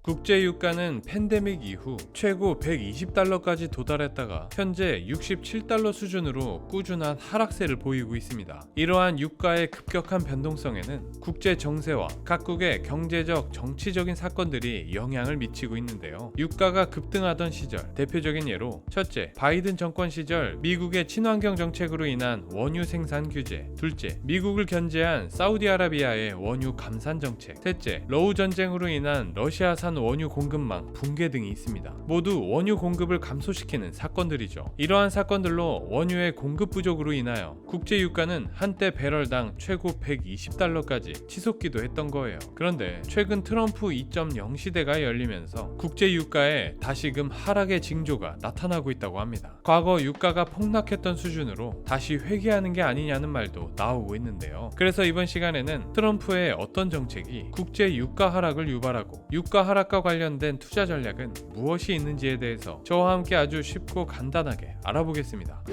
국제 유가는 팬데믹 이후 최고 120달러까지 도달했다가 현재 67달러 수준으로 꾸준한 하락세를 보이고 있습니다. 이러한 유가의 급격한 변동성에는 국제 정세와 각국의 경제적, 정치적인 사건들이 영향을 미치고 있는데요. 유가가 급등하던 시절, 대표적인 예로 첫째, 바이든 정권 시절 미국의 친환경 정책으로 인한 원유 생산 규제, 둘째, 미국을 견제한 사우디아라비아의 원유 감산 정책, 셋째, 러우 전쟁으로 인한 러시아산 원유 공급망 붕괴 등이 있습니다. 모두 원유 공급을 감소시키는 사건들이죠. 이러한 사건들로 원유의 공급 부족으로 인하여 국제 유가는 한때 배럴당 최고 120달러까지 치솟기도 했던 거예요. 그런데 최근 트럼프 2.0 시대가 열리면서 국제 유가에 다시금 하락의 징조가 나타나고 있다고 합니다. 과거 유가가 폭락했던 수준으로 다시 회귀하는 게 아니냐는 말도 나오고 있는데요. 그래서 이번 시간에는 트럼프의 어떤 정책이 국제 유가 하락을 유발하고 유가 하락과 관련된 투자 전략은 무엇이 있는지에 대해서 저와 함께 아주 쉽고 간단하게 알아보겠습니다.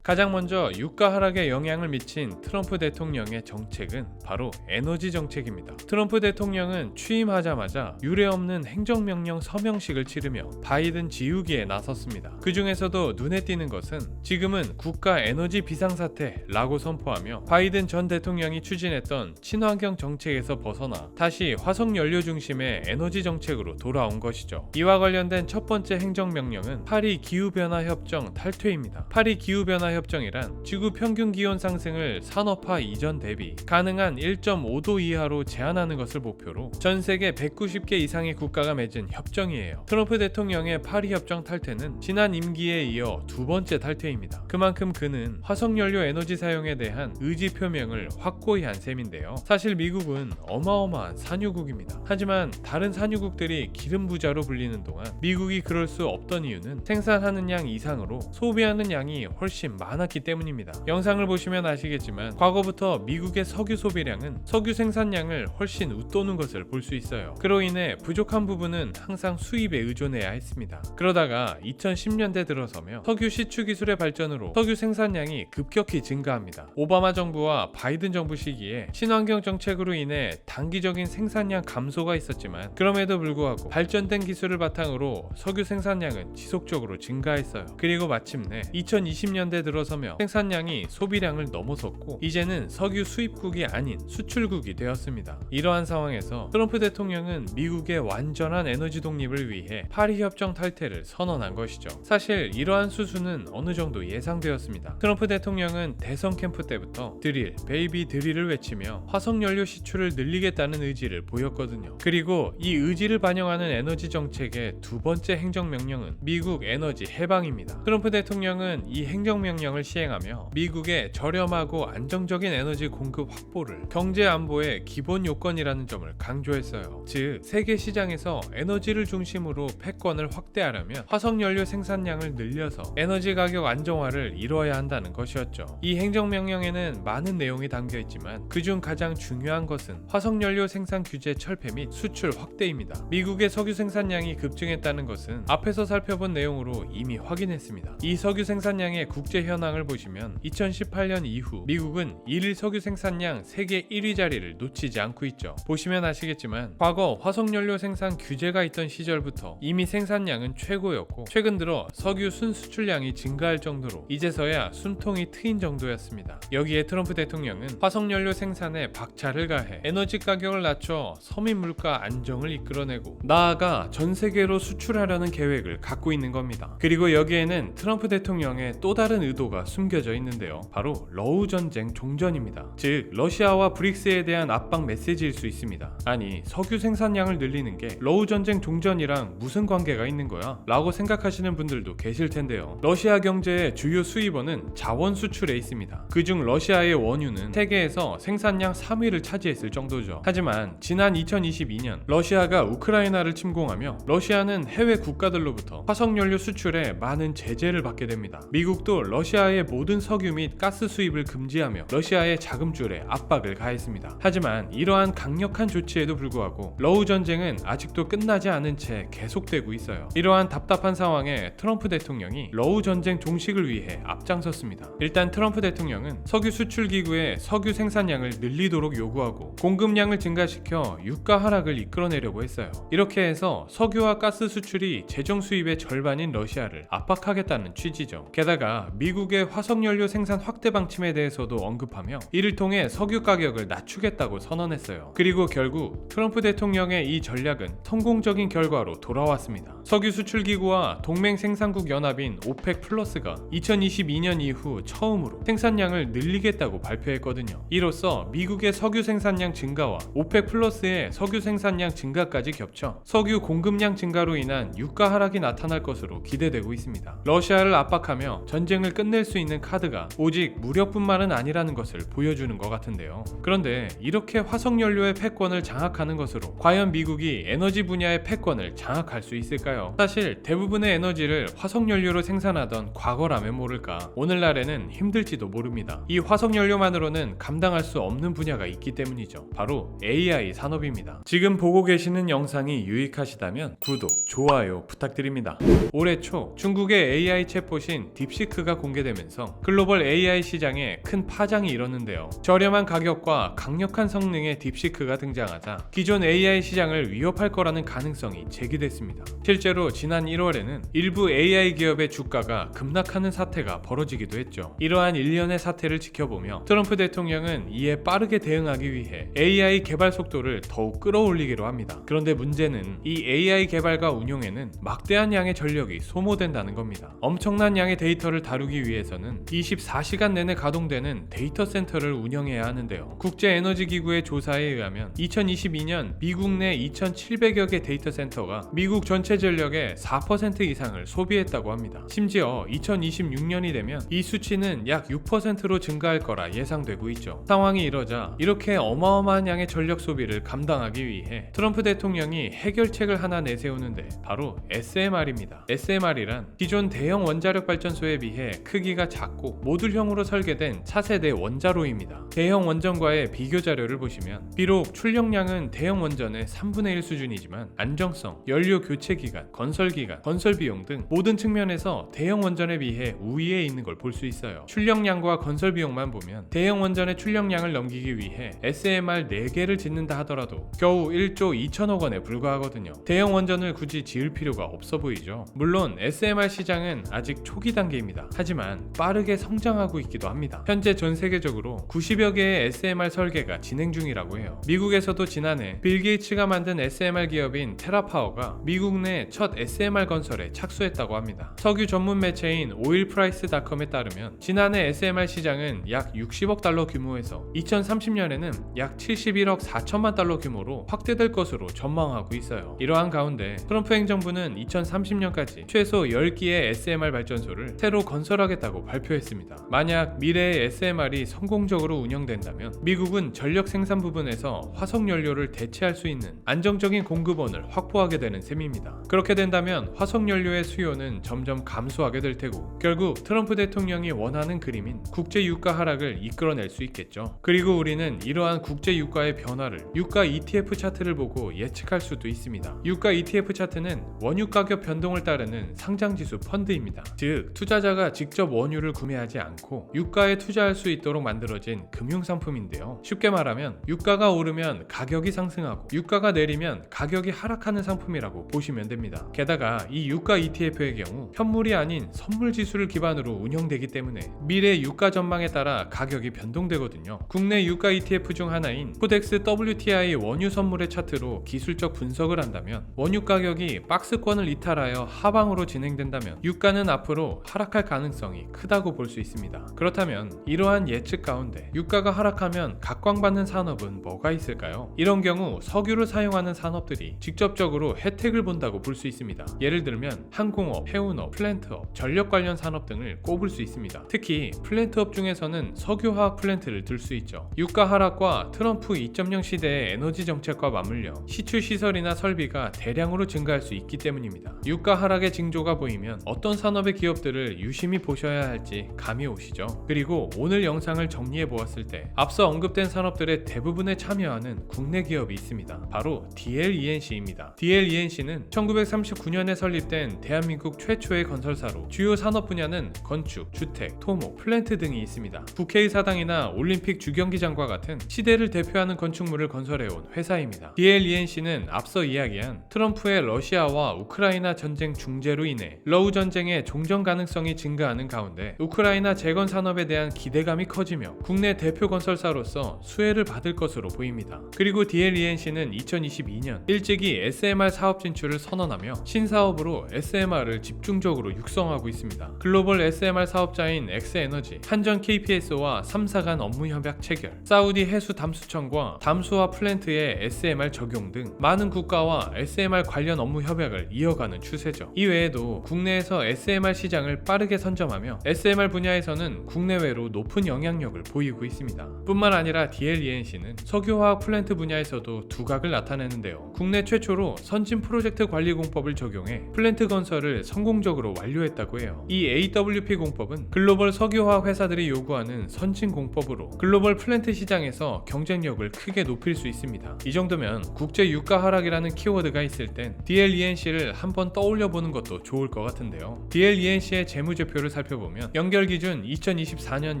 가장 먼저 유가 하락에 영향을 미친 트럼프 대통령의 정책은 바로 에너지 정책입니다. 트럼프 대통령은 취임하자마자 유례없는 행정명령 서명식을 치르며 바이든 지우기에 나섰습니다. 그 중에서도 눈에 띄는 것은 지금은 국가 에너지 비상사태라고 선포하며 바이든 전 대통령이 추진했던 친환경 정책에서 벗어나 다시 화석연료 중심의 에너지 정책으로 돌아온 것이죠. 이와 관련된 첫 번째 행정명령은 파리 기후변화협정 탈퇴입니다. 파리 기후변화협정이란 지구 평균 기온 상승을 산업화 이전 대비 가능한 1.5도 이하로 제한하는 것을 목표로 전 세계 190개 이상의 국가가 맺은 협정이에요. 트럼프 대통령의 파리 협정 탈퇴는 지난 임기에 이어 두 번째 탈퇴입니다. 그만큼 그는 화석연료 에너지 사용에 대한 의지 표명을 확고히 한 셈인데요. 사실 미국은 어마어마한 산유국입니다. 하지만 다른 산유국들이 기름 부자로 불리는 동안 미국이 그럴 수 없던 이유는 생산하는 양 이상으로 소비하는 양이 훨씬 많았기 때문입니다. 영상을 보시면 아시겠지만 과거부터 미국의 석유 소비량은 석유 생산량을 훨씬 웃도는 것을 볼 수 있어요. 그로 인해 부족한 부분은 항상 수입에 의존해야 했습니다. 그러다가 2010년대 들어서며 석유 시추 기술의 발전으로 석유 생산량이 급격히 증가합니다. 오바마 정부와 바이든 정부 시기에 친환경 정책으로 인해 단기적인 생산량 감소가 있었지만 그럼에도 불구하고 발전된 기술을 바탕으로 석유 생산량은 지속적으로 증가했어요. 그리고 마침내 2020년대 들어서며 생산량이 소비량을 넘어섰고 이제는 석유 수입국이 아닌 수출국이 되었습니다. 이러한 상황에서 트럼프 대통령은 미국의 완전한 에너지 독립을 위해 파리 협정 탈퇴를 선언한 것이죠. 사실 이러한 수순은 어느 정도 예상되었습니다. 트럼프 대통령은 대선 캠프 때부터 드릴, 베이비 드릴을 외치며 화석연료 시추를 늘리겠다는 의지를 보였거든요. 그리고 이 의지를 반영하는 에너지 정책의 두 번째 행정명령은 미국 에너지 해방입니다. 트럼프 대통령은 이 행정명령을 시행하며 미국의 저렴하고 안정적인 에너지 공급 확보를 경제 안보의 기본 요건이라는 점을 강조했어요. 즉, 세계 시장에서 에너지를 중심으로 패권을 확대하려면 화석연료 생산량을 늘려서 에너지 가격 안정화를 이뤄야 한다는 것이었죠. 이 행정명령에는 많은 내용이 담겨 있지만 그중 가장 중요한 것은 화석연료 생산 규제 철폐 및 수출 확대입니다. 미국의 석유 생산량이 급증했다는 것은 앞에서 살펴본 내용으로 이미 확인했습니다. 이 석유 생산량의 국제 현황을 보시면 2018년 이후 미국은 일일 석유 생산량 세계 1위 자리를 놓치지 않고 있죠. 보시면 아시겠지만 과거 화석연료 생산 규제가 있던 시절부터 이미 생산량은 최고였고 최근 들어 석유 순수출량이 증가할 정도로 이제서야 숨통이 트인 정도였습니다. 여기에 트럼프 대통령은 화석연료 생산에 박차를 가해 에너지 가격을 낮춰 서민 물가 안정을 이끌어내고 나아가 전 세계로 수출하려는 계획을 갖고 있는 겁니다. 그리고 여기에는 트럼프 대통령의 또 다른 의도가 숨겨져 있는데요. 바로 러우 전쟁 종전입니다. 즉, 러시아와 브릭스에 대한 압박 메시지일 수 있습니다. 아니, 석유 생산량을 늘리는 게 러우 전쟁 종전이랑 무슨 관계가 있는 거야? 라고 생각하시는 분들도 계실 텐데요. 러시아 경제의 주요 수입원은 자원 수출에 있습니다. 그중 러시아의 원유는 세계에서 생산량 3위를 차지했을 정도죠. 하지만 지난 2022년 러시아가 우크라이나를 침공하며 러시아는 해외 국가들로부터 화석연료 수출에 많은 제재를 받게 됩니다. 미국도 러시아 러시아의 모든 석유 및 가스 수입을 금지하며 러시아의 자금줄에 압박을 가했습니다. 하지만 이러한 강력한 조치에도 불구하고 러우 전쟁은 아직도 끝나지 않은 채 계속되고 있어요. 이러한 답답한 상황에 트럼프 대통령이 러우 전쟁 종식을 위해 앞장섰습니다. 일단 트럼프 대통령은 석유 수출 기구에 석유 생산량을 늘리도록 요구하고 공급량을 증가시켜 유가 하락을 이끌어내려고 했어요. 이렇게 해서 석유와 가스 수출이 재정 수입의 절반인 러시아를 압박하겠다는 취지죠. 게다가 미국의 화석연료 생산 확대 방침에 대해서도 언급하며 이를 통해 석유 가격을 낮추겠다고 선언했어요. 그리고 결국 트럼프 대통령의 이 전략은 성공적인 결과로 돌아왔습니다. 석유 수출 기구와 동맹 생산국 연합인 오펙 플러스가 2022년 이후 처음으로 생산량을 늘리겠다고 발표했거든요. 이로써 미국의 석유 생산량 증가와 오펙 플러스의 석유 생산량 증가까지 겹쳐 석유 공급량 증가로 인한 유가 하락이 나타날 것으로 기대되고 있습니다. 러시아를 압박하며 전쟁을 끝낼 수 있는 카드가 오직 무력뿐만은 아니라는 것을 보여주는 것 같은데요. 그런데 이렇게 화석연료의 패권을 장악하는 것으로 과연 미국이 에너지 분야의 패권을 장악할 수 있을까요? 사실 대부분의 에너지를 화석연료로 생산하던 과거라면 모를까 오늘날에는 힘들지도 모릅니다. 이 화석연료만으로는 감당할 수 없는 분야가 있기 때문이죠. 바로 AI 산업입니다. 지금 보고 계시는 영상이 유익하시다면 구독, 좋아요 부탁드립니다. 올해 초 중국의 AI 챗봇인 딥시크가 공개되면서 글로벌 AI 시장에 큰 파장이 일었는데요. 저렴한 가격과 강력한 성능의 딥시크가 등장하자 기존 AI 시장을 위협할 거라는 가능성이 제기됐습니다. 실제로 지난 1월에는 일부 AI 기업의 주가가 급락하는 사태가 벌어지기도 했죠. 이러한 일련의 사태를 지켜보며 트럼프 대통령은 이에 빠르게 대응하기 위해 AI 개발 속도를 더욱 끌어올리기로 합니다. 그런데 문제는 이 AI 개발과 운용에는 막대한 양의 전력이 소모된다는 겁니다. 엄청난 양의 데이터를 다루기 위해서는 24시간 내내 가동되는 데이터 센터를 운영해야 하는데요. 국제에너지기구의 조사에 의하면 2022년 미국 내 2,700여 개 데이터 센터가 미국 전체 전력의 4% 이상을 소비했다고 합니다. 심지어 2026년이 되면 이 수치는 약 6%로 증가할 거라 예상되고 있죠. 상황이 이러자 이렇게 어마어마한 양의 전력 소비를 감당하기 위해 트럼프 대통령이 해결책을 하나 내세우는데 바로 SMR입니다. SMR이란 기존 대형 원자력 발전소에 비해 크기가 작고 모듈형으로 설계된 차세대 원자로입니다. 대형 원전과의 비교 자료를 보시면 비록 출력량은 대형 원전의 3분의 1 수준이지만 안정성, 연료 교체 기간, 건설 기간, 건설 비용 등 모든 측면에서 대형 원전에 비해 우위에 있는 걸 볼 수 있어요. 출력량과 건설 비용만 보면 대형 원전의 출력량을 넘기기 위해 SMR 4개를 짓는다 하더라도 겨우 1조 2천억 원에 불과하거든요. 대형 원전을 굳이 지을 필요가 없어 보이죠. 물론 SMR 시장은 아직 초기 단계입니다. 하지만 빠르게 성장하고 있기도 합니다. 현재 전 세계적으로 90여 개의 SMR 설계가 진행 중이라고 해요. 미국에서도 지난해 빌 게이츠가 만든 SMR 기업인 테라파워가 미국 내 첫 SMR 건설에 착수했다고 합니다. 석유 전문 매체인 오일프라이스닷컴에 따르면 지난해 SMR 시장은 약 60억 달러 규모에서 2030년에는 약 71억 4천만 달러 규모로 확대될 것으로 전망하고 있어요. 이러한 가운데 트럼프 행정부는 2030년까지 최소 10기의 SMR 발전소를 새로 건설하겠다고 발표했습니다. 만약 미래의 SMR이 성공적으로 운영된다면 미국은 전력 생산 부분에서 화석연료를 대체할 수 있는 안정적인 공급원을 확보하게 되는 셈입니다. 그렇게 된다면 화석연료의 수요는 점점 감소하게 될 테고 결국 트럼프 대통령이 원하는 그림인 국제 유가 하락을 이끌어낼 수 있겠죠. 그리고 우리는 이러한 국제 유가의 변화를 유가 ETF 차트를 보고 예측할 수도 있습니다. 유가 ETF 차트는 원유 가격 변동을 따르는 상장지수 펀드입니다. 즉 투자자가 직접 원유를 구매하지 않고 유가에 투자할 수 있도록 만들어진 금융상품인데요. 쉽게 말하면 유가가 오르면 가격이 상승하고 유가가 내리면 가격이 하락하는 상품이라고 보시면 됩니다. 게다가 이 유가 ETF의 경우 현물이 아닌 선물 지수를 기반으로 운영되기 때문에 미래 유가 전망에 따라 가격이 변동되거든요. 국내 유가 ETF 중 하나인 코덱스 WTI 원유 선물의 차트로 기술적 분석을 한다면 원유 가격이 박스권을 이탈하여 하방으로 진행된다면 유가는 앞으로 하락할 가능성이 크다고 볼 수 있습니다. 그렇다면 이러한 예측 가운데 유가가 하락하면 각광받는 산업은 뭐가 있을까요? 이런 경우 석유를 사용하는 산업들이 직접적으로 혜택을 본다고 볼 수 있습니다. 예를 들면 항공업, 해운업, 플랜트업, 전력 관련 산업 등을 꼽을 수 있습니다. 특히 플랜트업 중에서는 석유화학 플랜트를 들 수 있죠. 유가 하락과 트럼프 2.0 시대의 에너지 정책과 맞물려 시추 시설이나 설비가 대량으로 증가할 수 있기 때문입니다. 유가 하락의 징조가 보이면 어떤 산업의 기업들을 유심히 보셔야 보셔야 할지 감이 오시죠? 그리고 오늘 영상을 정리해 보았을 때 앞서 언급된 산업들의 대부분에 참여하는 국내 기업이 있습니다. 바로 DLENC입니다. DLENC는 1939년에 설립된 대한민국 최초의 건설사로 주요 산업 분야는 건축, 주택, 토목, 플랜트 등이 있습니다. 국회의사당이나 올림픽 주경기장과 같은 시대를 대표하는 건축물을 건설해온 회사입니다. DLENC는 앞서 이야기한 트럼프의 러시아와 우크라이나 전쟁 중재로 인해 러우 전쟁의 종전 가능성이 증가하는 가운데 우크라이나 재건 산업에 대한 기대감이 커지며 국내 대표 건설사로서 수혜를 받을 것으로 보입니다. 그리고 DLENC는 2022년 일찍이 SMR 사업 진출을 선언하며 신사업으로 SMR을 집중적으로 육성하고 있습니다. 글로벌 SMR 사업자인 엑스에너지, 한전 KPS와 3사 간 업무 협약 체결, 사우디 해수 담수청과 담수화 플랜트의 SMR 적용 등 많은 국가와 SMR 관련 업무 협약을 이어가는 추세죠. 이 외에도 국내에서 SMR 시장을 빠르게 선점하며 SMR 분야에서는 국내외로 높은 영향력을 보이고 있습니다. 뿐만 아니라 DLENC는 석유화학 플랜트 분야에서도 두각을 나타내는데요. 국내 최초로 선진 프로젝트 관리 공법을 적용해 플랜트 건설을 성공적으로 완료했다고 해요. 이 AWP 공법은 글로벌 석유화학 회사들이 요구하는 선진 공법으로 글로벌 플랜트 시장에서 경쟁력을 크게 높일 수 있습니다. 이 정도면 국제 유가 하락이라는 키워드가 있을 땐 DLENC를 한번 떠올려 보는 것도 좋을 것 같은데요. DLENC의 재무제표를 살펴보면 연결 기준 2024년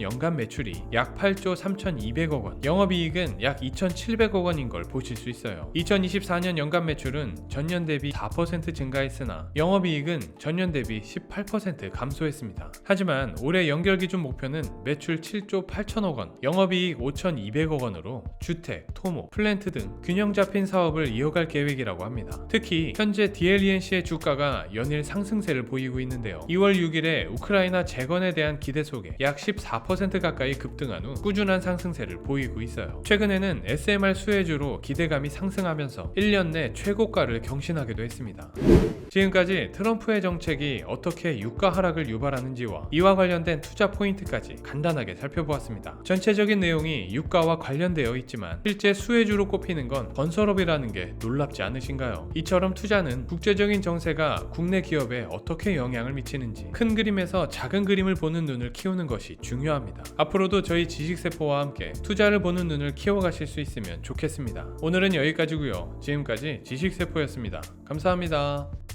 연간 매출이 약 8조 3,200억 원, 영업이익은 약 2,700억 원인 걸 보실 수 있어요. 2024년 연간 매출은 전년 대비 4% 증가했으나 영업이익은 전년 대비 18% 감소했습니다. 하지만 올해 연결 기준 목표는 매출 7조 8천억 원, 영업이익 5,200억 원으로 주택, 토목, 플랜트 등 균형 잡힌 사업을 이어갈 계획이라고 합니다. 특히 현재 DLENC의 주가가 연일 상승세를 보이고 있는데요. 2월 6일에 우크라이나 재건에 대한 기대 속에 약 14% 가까이 급등한 후 꾸준한 상승세를 보이고 있어요. 최근에는 SMR 수혜주로 기대감이 상승하면서 1년 내 최고가를 경신하기도 했습니다. 지금까지 트럼프의 정책이 어떻게 유가 하락을 유발하는지와 이와 관련된 투자 포인트까지 간단하게 살펴보았습니다. 전체적인 내용이 유가와 관련되어 있지만 실제 수혜주로 꼽히는 건 건설업이라는 게 놀랍지 않으신가요? 이처럼 투자는 국제적인 정세가 국내 기업에 어떻게 영향을 미치는지 큰 그림에서 작은 그림을 보는 눈을 키우는 것이 중요합니다. 앞으로도 저희 지식세포와 함께 투자를 보는 눈을 키워가실 수 있으면 좋겠습니다. 오늘은 여기까지고요. 지금까지 지식세포였습니다. 감사합니다.